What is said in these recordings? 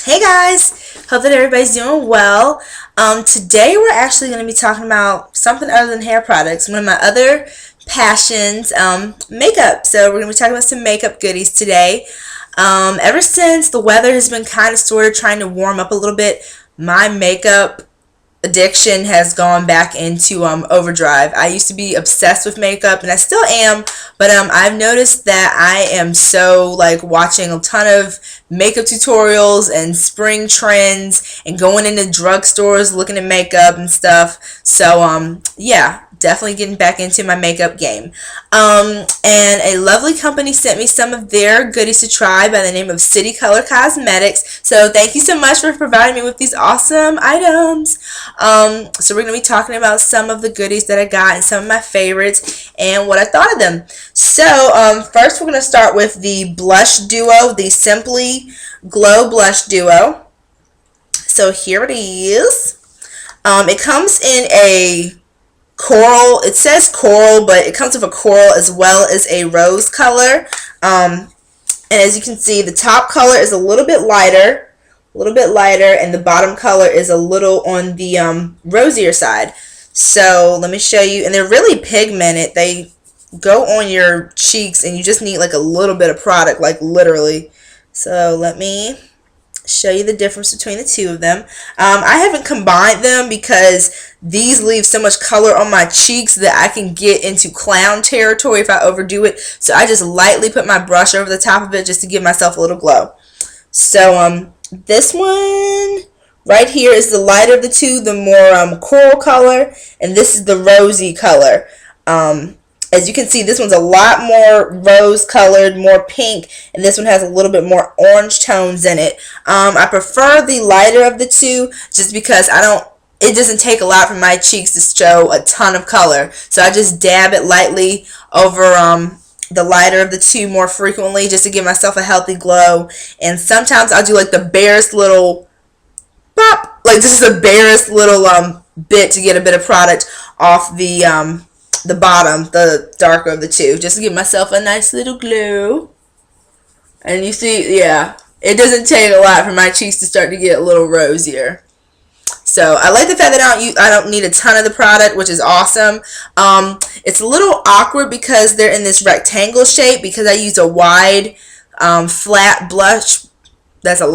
Hey guys, hope that everybody's doing well. Today we're actually going to be talking about something other than hair products. One of my other passions, makeup. So we're going to be talking about some makeup goodies today. Ever since the weather has been kind of sort of trying to warm up a little bit, my makeup addiction has gone back into overdrive. I used to be obsessed with makeup and I still am, but I've noticed that I am so like watching a ton of makeup tutorials and spring trends and going into drugstores looking at makeup and stuff. So yeah, definitely getting back into my makeup game. And a lovely company sent me some of their goodies to try by the name of City Color Cosmetics. So thank you so much for providing me with these awesome items. So we're going to be talking about some of the goodies that I got and some of my favorites and what I thought of them. So first we're going to start with the blush duo, the Simply Glow Blush Duo. So here it is. It comes in a coral. It says coral, but it comes with a coral as well as a rose color. And as you can see, the top color is a little bit lighter, and the bottom color is a little on the rosier side. So let me show you, and they're really pigmented. They go on your cheeks, and you just need like a little bit of product, like literally. So let me show you the difference between the two of them. I haven't combined them because these leave so much color on my cheeks that I can get into clown territory if I overdo it. So I just lightly put my brush over the top of it just to give myself a little glow. So this one right here is the lighter of the two, the more coral color, and this is the rosy color. As you can see, this one's a lot more rose colored, more pink, and this one has a little bit more orange tones in it. I prefer the lighter of the two just because it doesn't take a lot for my cheeks to show a ton of color. So I just dab it lightly over the lighter of the two more frequently just to give myself a healthy glow. And sometimes I'll do like the barest little pop, like this is the barest little bit to get a bit of product off the bottom, the darker of the two, just to give myself a nice little glow. And you see, yeah, it doesn't take a lot for my cheeks to start to get a little rosier. So I like the fact that I don't need a ton of the product, which is awesome. It's a little awkward because they're in this rectangle shape because I use a wide flat blush. That's a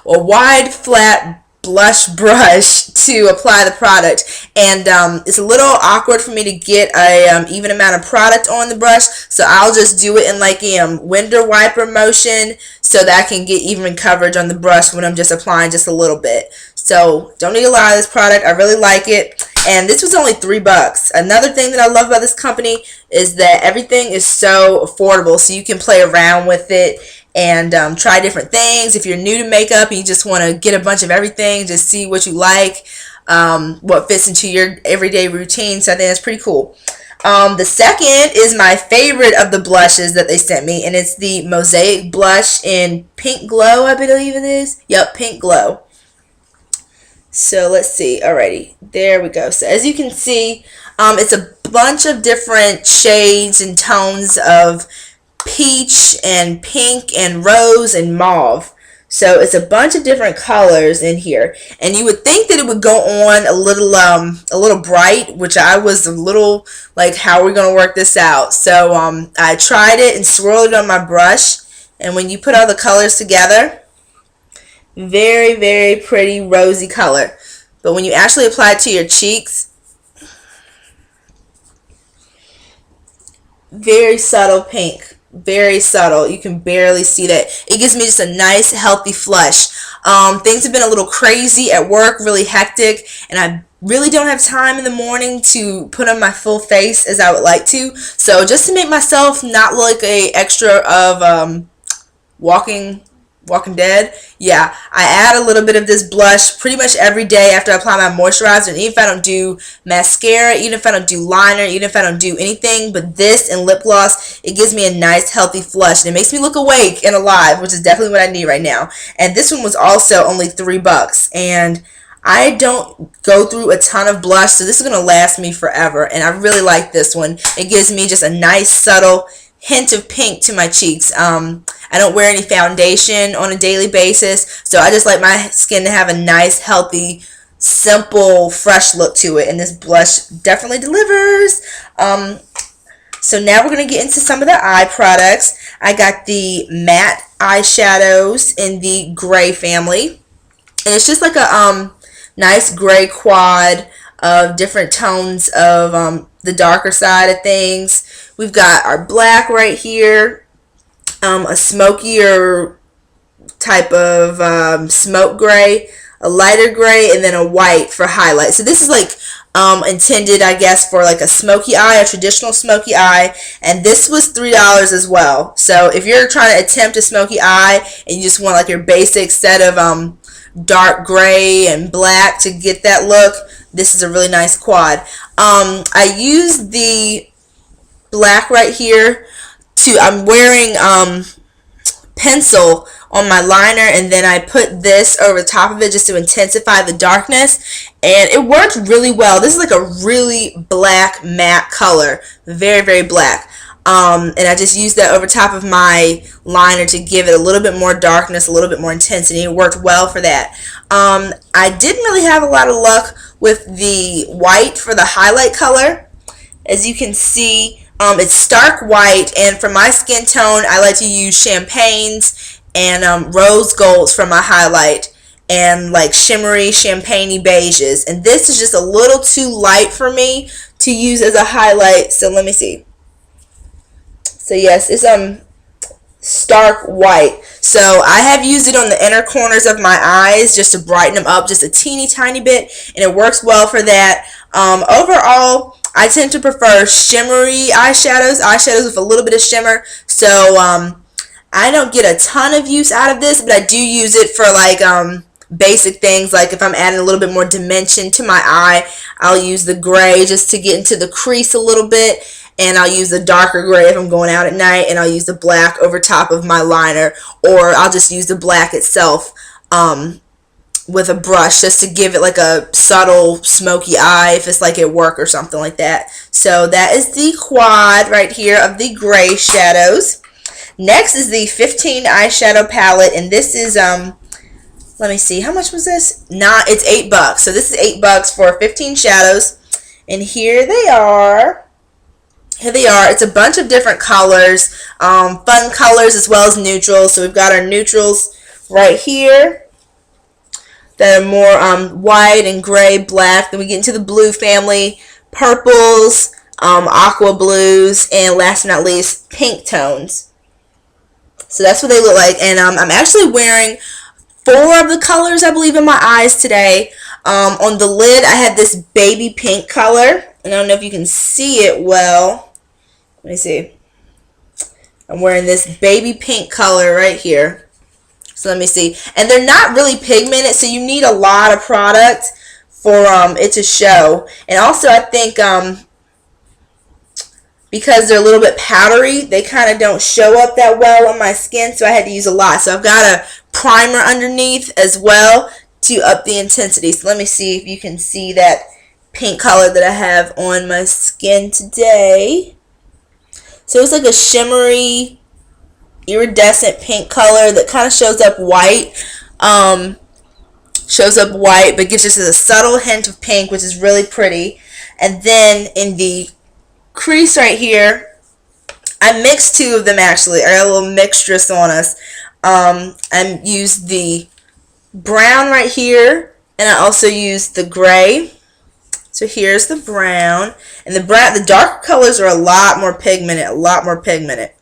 wide flat blush brush to apply the product, and it's a little awkward for me to get a even amount of product on the brush, so I'll just do it in like a window wiper motion so that I can get even coverage on the brush when I'm just applying just a little bit. So don't need a lot of this product. I really like it, and this was only $3. Another thing that I love about this company is that everything is so affordable, so you can play around with it and try different things. If you're new to makeup and you just want to get a bunch of everything, just see what you like, what fits into your everyday routine. So I think that's pretty cool. The second is my favorite of the blushes that they sent me, and it's the Mosaic blush in Pink Glow, I believe it is. Yep, Pink Glow. So let's see. Alrighty, there we go. So as you can see, it's a bunch of different shades and tones of peach and pink and rose and mauve. So it's a bunch of different colors in here, and you would think that it would go on a little bright, which I was a little like, how are we going to work this out? So I tried it and swirled it on my brush, and when you put all the colors together, very, very pretty rosy color. But when you actually apply it to your cheeks, very subtle pink. Very subtle. You can barely see that. It gives me just a nice healthy flush. Things have been a little crazy at work, really hectic, and I really don't have time in the morning to put on my full face as I would like to. So just to make myself not look like a extra of Walking Dead, yeah, I add a little bit of this blush pretty much every day after I apply my moisturizer. And even if I don't do mascara, even if I don't do liner, even if I don't do anything but this and lip gloss, it gives me a nice healthy flush, and it makes me look awake and alive, which is definitely what I need right now. And this one was also only $3, and I don't go through a ton of blush, so this is going to last me forever, and I really like this one. It gives me just a nice subtle hint of pink to my cheeks. I don't wear any foundation on a daily basis, so I just like my skin to have a nice, healthy, simple, fresh look to it, and this blush definitely delivers. So now we're going to get into some of the eye products. I got the matte eyeshadows in the gray family, and it's just like a nice gray quad of different tones of the darker side of things. We've got our black right here, a smokier type of smoke gray, a lighter gray, and then a white for highlight. So this is like intended, I guess, for like a smoky eye, a traditional smoky eye, and this was $3 as well. So if you're trying to attempt a smoky eye and you just want like your basic set of dark gray and black to get that look, this is a really nice quad. I used the black right here I'm wearing pencil on my liner, and then I put this over the top of it just to intensify the darkness, and it worked really well. This is like a really black matte color, very, very black. And I just used that over top of my liner to give it a little bit more darkness, a little bit more intensity. It worked well for that. I didn't really have a lot of luck with the white for the highlight color. As you can see, it's stark white, and for my skin tone, I like to use champagnes and rose golds for my highlight, and like shimmery champagne-y beiges. And this is just a little too light for me to use as a highlight. So let me see. So yes, it's stark white. So I have used it on the inner corners of my eyes just to brighten them up just a teeny tiny bit, and it works well for that. Overall, I tend to prefer shimmery eyeshadows with a little bit of shimmer. So I don't get a ton of use out of this, but I do use it for like basic things. Like if I'm adding a little bit more dimension to my eye, I'll use the gray just to get into the crease a little bit, and I'll use the darker gray if I'm going out at night, and I'll use the black over top of my liner, or I'll just use the black itself with a brush just to give it like a subtle smoky eye if it's like at work or something like that. So that is the quad right here of the gray shadows. Next is the 15 eyeshadow palette, and this is let me see, how much was this? It's $8. So this is $8 for 15 shadows, and here they are. It's a bunch of different colors, fun colors as well as neutrals. So we've got our neutrals right here that are more white and gray, black. Then we get into the blue family, purples, aqua blues, and last but not least, pink tones. So that's what they look like. And I'm actually wearing 4 of the colors, I believe, in my eyes today. On the lid, I have this baby pink color, and I don't know if you can see it well. Let me see. I'm wearing this baby pink color right here. So let me see. And they're not really pigmented, so you need a lot of product for it to show. And also I think because they're a little bit powdery, they kind of don't show up that well on my skin, so I had to use a lot. So I've got a primer underneath as well to up the intensity. So let me see if you can see that pink color that I have on my skin today. So it's like a shimmery, iridescent pink color that kind of shows up white. But gives us a subtle hint of pink, which is really pretty. And then in the crease right here, I mixed 2 of them actually. I got a little mixtress on us. I used the brown right here, and I also used the gray. So here's the brown, and the dark colors are a lot more pigmented,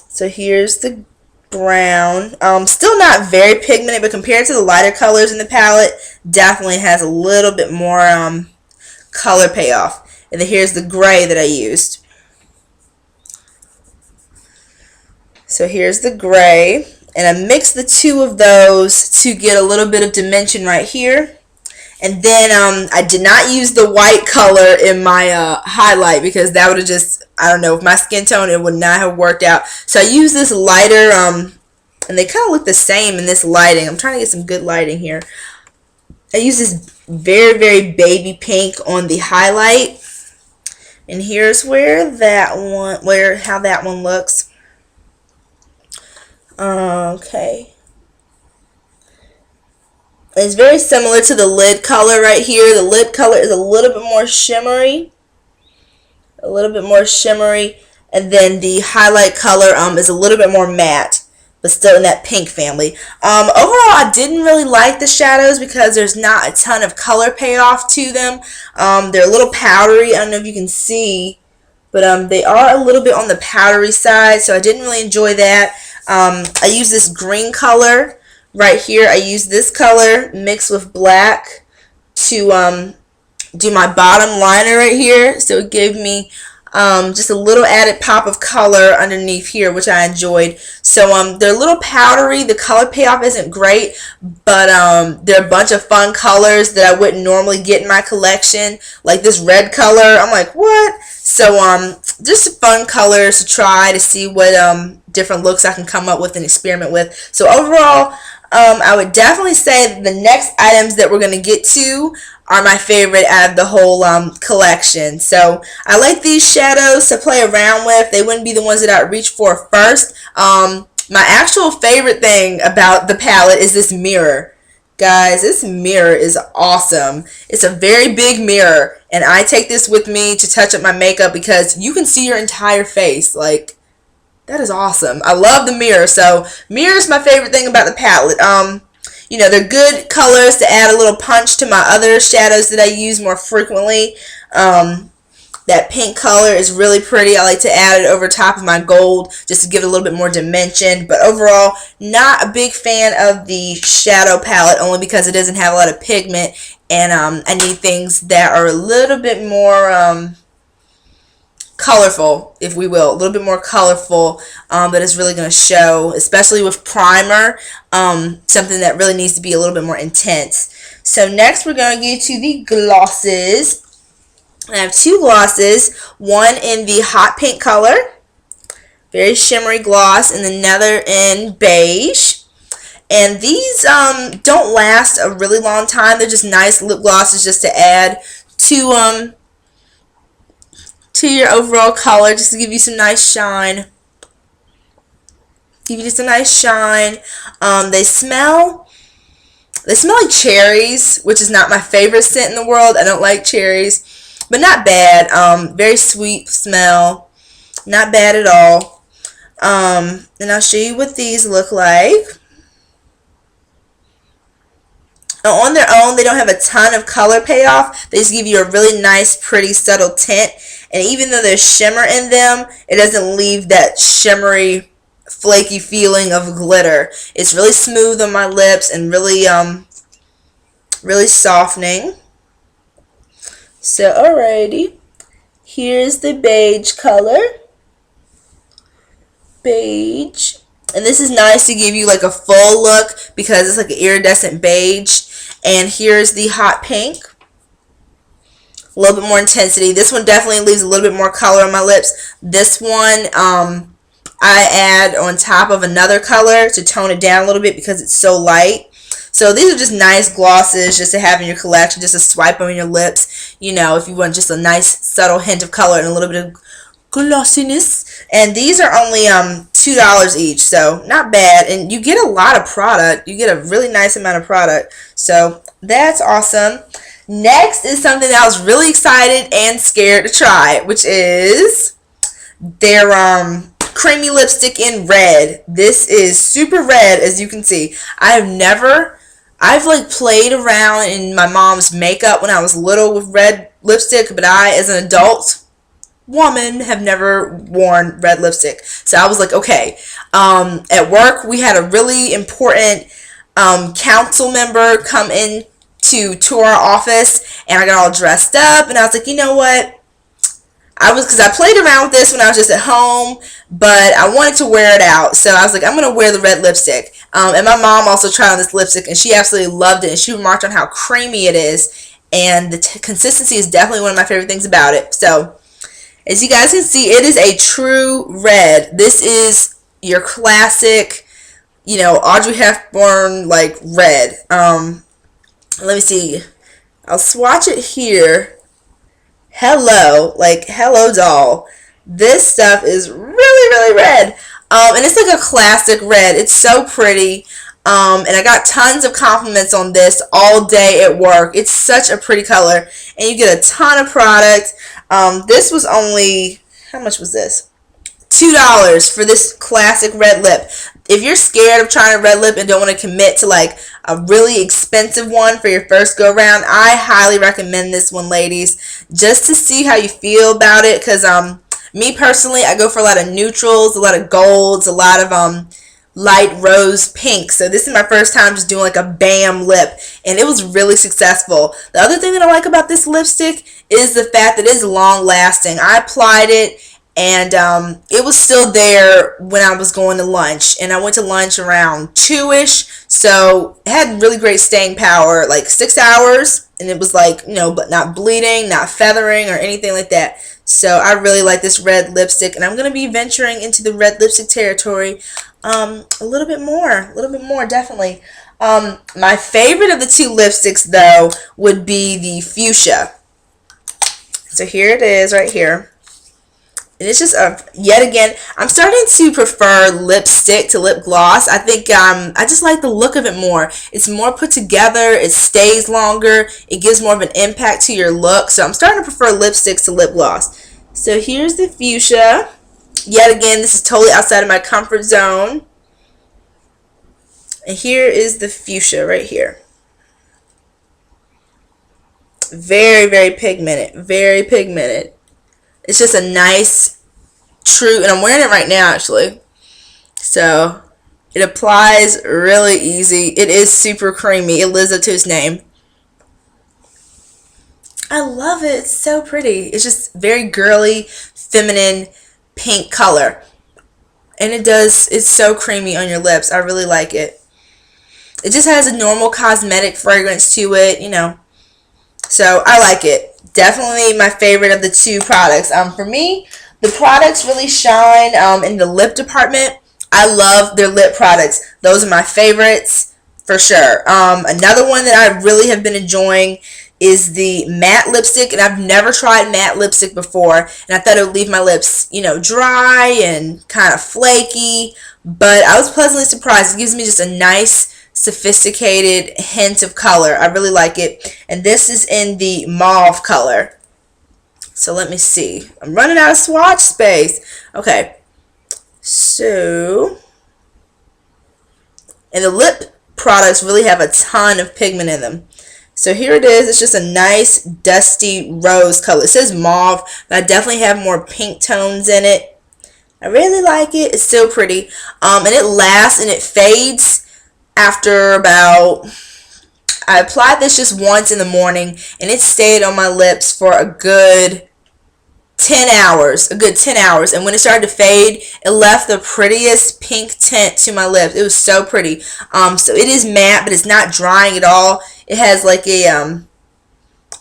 So here's the brown. Still not very pigmented, but compared to the lighter colors in the palette, definitely has a little bit more color payoff. And then here's the gray that I used. So here's the gray, and I mixed the 2 of those to get a little bit of dimension right here. And then I did not use the white color in my highlight because that would have just, I don't know, with my skin tone, it would not have worked out. So I used this lighter, and they kind of look the same in this lighting. I'm trying to get some good lighting here. I use this very, very baby pink on the highlight. And here's where how that one looks. Okay. It's very similar to the lid color right here. The lid color is a little bit more shimmery. And then the highlight color is a little bit more matte, but still in that pink family. Overall, I didn't really like the shadows because there's not a ton of color payoff to them. They're a little powdery. I don't know if you can see, but they are a little bit on the powdery side, so I didn't really enjoy that. I use this green color right here. I use this color mixed with black to do my bottom liner right here, so it gave me just a little added pop of color underneath here, which I enjoyed. So they're a little powdery. The color payoff isn't great, but they're a bunch of fun colors that I wouldn't normally get in my collection, like this red color. I'm like, what? So just fun colors to try to see what different looks I can come up with and experiment with. So overall, I would definitely say the next items that we're going to get to are my favorite out of the whole collection. So I like these shadows to play around with. They wouldn't be the ones that I'd reach for first. My actual favorite thing about the palette is this mirror. Guys, this mirror is awesome. It's a very big mirror, and I take this with me to touch up my makeup because you can see your entire face. Like, that is awesome. I love the mirror. So mirror is my favorite thing about the palette. You know, they're good colors to add a little punch to my other shadows that I use more frequently. That pink color is really pretty. I like to add it over top of my gold just to give it a little bit more dimension. But overall, not a big fan of the shadow palette, only because it doesn't have a lot of pigment, and I need things that are a little bit more colorful, if we will, a little bit more colorful, that is really going to show, especially with primer, something that really needs to be a little bit more intense. So next we're going to get to the glosses. I have two glosses, one in the hot pink color, very shimmery gloss, and another in beige. And these don't last a really long time. They're just nice lip glosses just to add to your overall color, just to give you some nice shine. Give you just a nice shine. They smell like cherries, which is not my favorite scent in the world. I don't like cherries, but not bad. Very sweet smell, not bad at all. And I'll show you what these look like. Now, on their own, they don't have a ton of color payoff. They just give you a really nice, pretty, subtle tint. And even though there's shimmer in them, it doesn't leave that shimmery, flaky feeling of glitter. It's really smooth on my lips and really, really softening. So, alrighty. Here's the beige color. Beige. And this is nice to give you like a full look because it's like an iridescent beige. And here's the hot pink. A little bit more intensity. This one definitely leaves a little bit more color on my lips. This one I add on top of another color to tone it down a little bit because it's so light. So these are just nice glosses just to have in your collection, just to swipe on your lips. You know, if you want just a nice subtle hint of color and a little bit of glossiness. And these are only $2 each, so not bad. And you get a lot of product. You get a really nice amount of product. So that's awesome. Next is something that I was really excited and scared to try, which is their creamy lipstick in red. This is super red, as you can see. I've like played around in my mom's makeup when I was little with red lipstick, but I, as an adult woman, have never worn red lipstick. So I was like, okay. At work, we had a really important council member come in to tour our office, and I got all dressed up, and I was like, you know what? Because I played around with this when I was just at home, but I wanted to wear it out. So I was like, I'm going to wear the red lipstick. And my mom also tried on this lipstick, and she absolutely loved it. And she remarked on how creamy it is. And the consistency is definitely one of my favorite things about it. So as you guys can see, it is a true red. This is your classic, you know, Audrey Hepburn, like, red. Let me see. I'll swatch it here. hello, like hello doll. This stuff is really, really red. And it's like a classic red. It's so pretty. And I got tons of compliments on this all day at work. It's such a pretty color. And you get a ton of product. This was only, how much was this? $2 for this classic red lip. If you're scared of trying a red lip and don't want to commit to like a really expensive one for your first go around, I highly recommend this one, ladies, just to see how you feel about it. Because me personally, I go for a lot of neutrals, a lot of golds, a lot of light rose pink. So this is my first time just doing like a bam lip, and it was really successful. The other thing that I like about this lipstick is the fact that it's long lasting. I applied it, and it was still there when I was going to lunch, and I went to lunch around 2ish, so it had really great staying power, like 6 hours, and it was like, you know, but not bleeding, not feathering or anything like that. So I really like this red lipstick, and I'm going to be venturing into the red lipstick territory a little bit more, definitely. My favorite of the two lipsticks, though, would be the fuchsia. So here it is right here. And it's just yet again, I'm starting to prefer lipstick to lip gloss. I think I just like the look of it more. It's more put together. It stays longer. It gives more of an impact to your look. So I'm starting to prefer lipsticks to lip gloss. So here's the fuchsia. Yet again, this is totally outside of my comfort zone. And here is the fuchsia right here. Very, very pigmented. Very pigmented. It's just a nice, true, and I'm wearing it right now, actually. So, it applies really easy. It is super creamy. It lives up to its name. I love it. It's so pretty. It's just very girly, feminine, pink color. And it's so creamy on your lips. I really like it. It just has a normal cosmetic fragrance to it, you know. So, I like it. Definitely my favorite of the two products. For me, the products really shine in the lip department. I love their lip products. Those are my favorites for sure. Another one that I really have been enjoying is the matte lipstick, and I've never tried matte lipstick before, and I thought it would leave my lips, you know, dry and kind of flaky, but I was pleasantly surprised. It gives me just a nice, sophisticated hint of color. I really like it. And this is in the mauve color. So let me see. I'm running out of swatch space. Okay. So, and the lip products really have a ton of pigment in them. So here it is. It's just a nice dusty rose color. It says mauve, but I definitely have more pink tones in it. I really like it. It's still pretty. And it lasts and it fades after about, I applied this just once in the morning, and it stayed on my lips for a good 10 hours. And when it started to fade, it left the prettiest pink tint to my lips. It was so pretty. So it is matte, but it's not drying at all. It has like a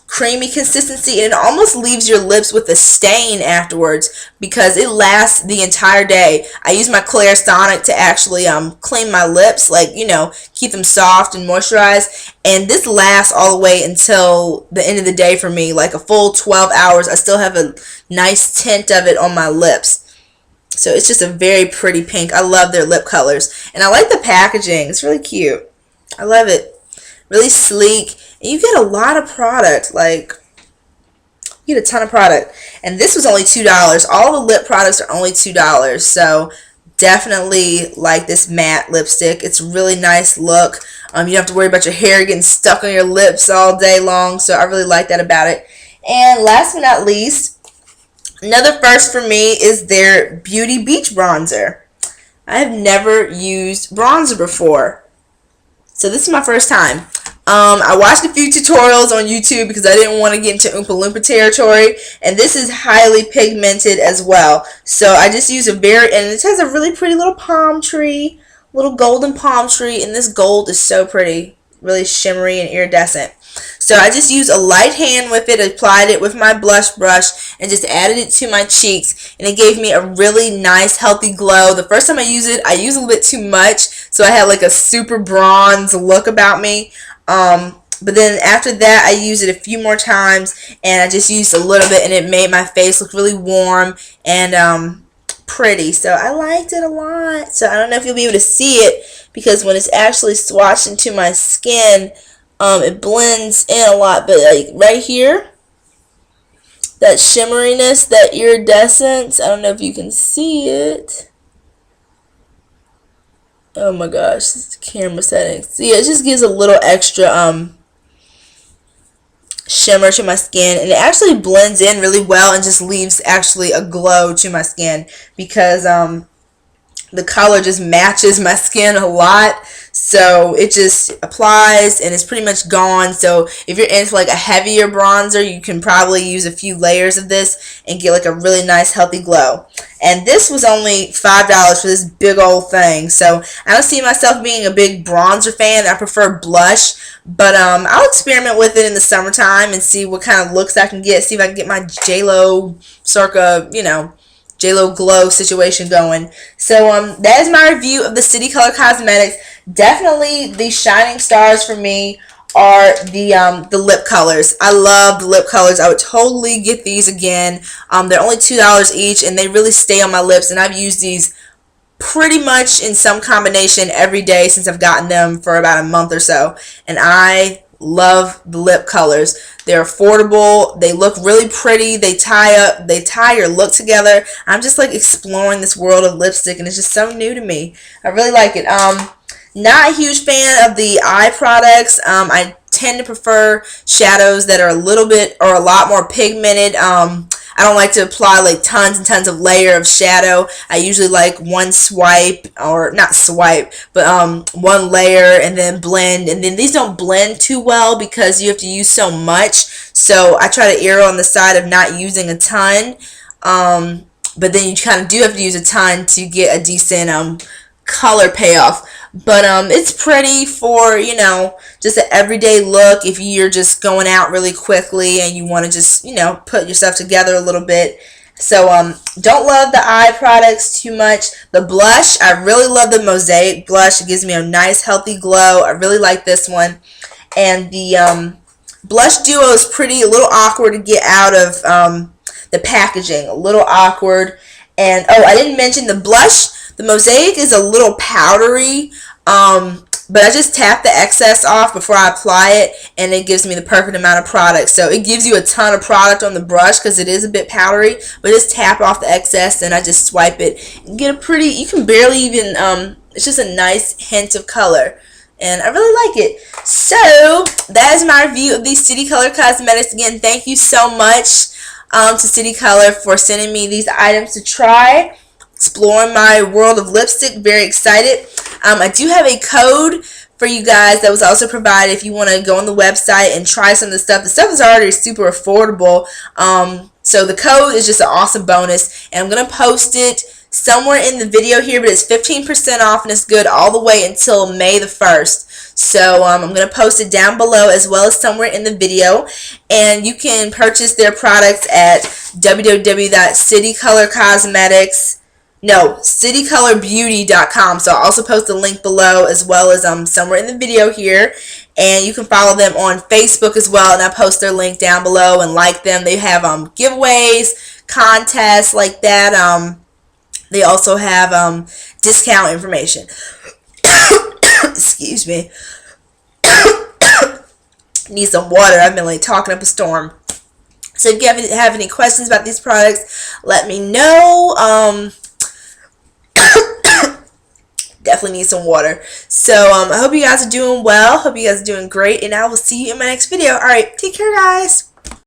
creamy consistency, and it almost leaves your lips with a stain afterwards because it lasts the entire day. I use my Clairsonic to actually clean my lips, like, you know, keep them soft and moisturized, and this lasts all the way until the end of the day for me, like a full 12 hours. I still have a nice tint of it on my lips. So it's just a very pretty pink. I love their lip colors, and I like the packaging. It's really cute. I love it. Really sleek. And you get a lot of product. Like, you get a ton of product. And this was only $2. All the lip products are only $2. So, definitely like this matte lipstick. It's a really nice look. You don't have to worry about your hair getting stuck on your lips all day long. So, I really like that about it. And last but not least, another first for me is their Beauty Beach Bronzer. I have never used bronzer before. So this is my first time. I watched a few tutorials on YouTube because I didn't want to get into Oompa Loompa territory. And this is highly pigmented as well. So I just use and it has a really pretty little palm tree, little golden palm tree. And this gold is so pretty, really shimmery and iridescent. So I just used a light hand with it, applied it with my blush brush, and just added it to my cheeks. And it gave me a really nice, healthy glow. The first time I used it, I used a little bit too much. So I had like a super bronze look about me. But then after that, I used it a few more times, and I just used a little bit, and it made my face look really warm and pretty. So I liked it a lot. So I don't know if you'll be able to see it, because when it's actually swatched into my skin, it blends in a lot. But like right here, that shimmeriness, that iridescence, I don't know if you can see it. Oh my gosh, this camera settings. So yeah, it just gives a little extra shimmer to my skin, and it actually blends in really well and just leaves actually a glow to my skin, because the color just matches my skin a lot. So it just applies and it's pretty much gone. So if you're into like a heavier bronzer, you can probably use a few layers of this and get like a really nice healthy glow. And this was only $5 for this big old thing. So I don't see myself being a big bronzer fan. I prefer blush, but I'll experiment with it in the summertime and see what kind of looks I can get. See if I can get my J-Lo circa, you know, J-Lo glow situation going. So that is my review of the City Color Cosmetics. Definitely the shining stars for me are the lip colors. I love the lip colors. I would totally get these again. They're only $2 each, and they really stay on my lips, and I've used these pretty much in some combination every day since I've gotten them for about a month or so, and I love the lip colors. They're affordable, they look really pretty, they tie your look together. I'm just like exploring this world of lipstick, and it's just so new to me. I really like it. Not a huge fan of the eye products. I tend to prefer shadows that are a little bit or a lot more pigmented. I don't like to apply like tons and tons of layer of shadow. I usually like one swipe, or not swipe, but one layer and then blend. And then these don't blend too well because you have to use so much. So I try to err on the side of not using a ton. But then you kind of do have to use a ton to get a decent color payoff. But it's pretty for, you know, just an everyday look if you're just going out really quickly and you want to just, you know, put yourself together a little bit. So don't love the eye products too much. The blush, I really love the Mosaic blush. It gives me a nice healthy glow. I really like this one. And the blush duo is pretty, a little awkward to get out of the packaging. A little awkward. And oh, I didn't mention the blush. The Mosaic is a little powdery, but I just tap the excess off before I apply it, and it gives me the perfect amount of product. So it gives you a ton of product on the brush because it is a bit powdery, but just tap off the excess, and I just swipe it and get a pretty, you can barely even, it's just a nice hint of color. And I really like it. So that is my review of these City Color Cosmetics. Again, thank you so much to City Color for sending me these items to try. Exploring my world of lipstick. Very excited. I do have a code for you guys that was also provided if you want to go on the website and try some of the stuff. The stuff is already super affordable. So the code is just an awesome bonus. And I'm going to post it somewhere in the video here, but it's 15% off and it's good all the way until May the 1st. So I'm going to post it down below as well as somewhere in the video. And you can purchase their products at citycolorbeauty.com. So I'll also post a link below as well as somewhere in the video here. And you can follow them on Facebook as well, and I post their link down below and like them. They have giveaways, contests like that. They also have discount information. Excuse me. Need some water. I've been like talking up a storm. So if you have any questions about these products, let me know. Definitely need some water. So I hope you guys are doing well. Hope you guys are doing great, and I will see you in my next video. All right, take care, guys.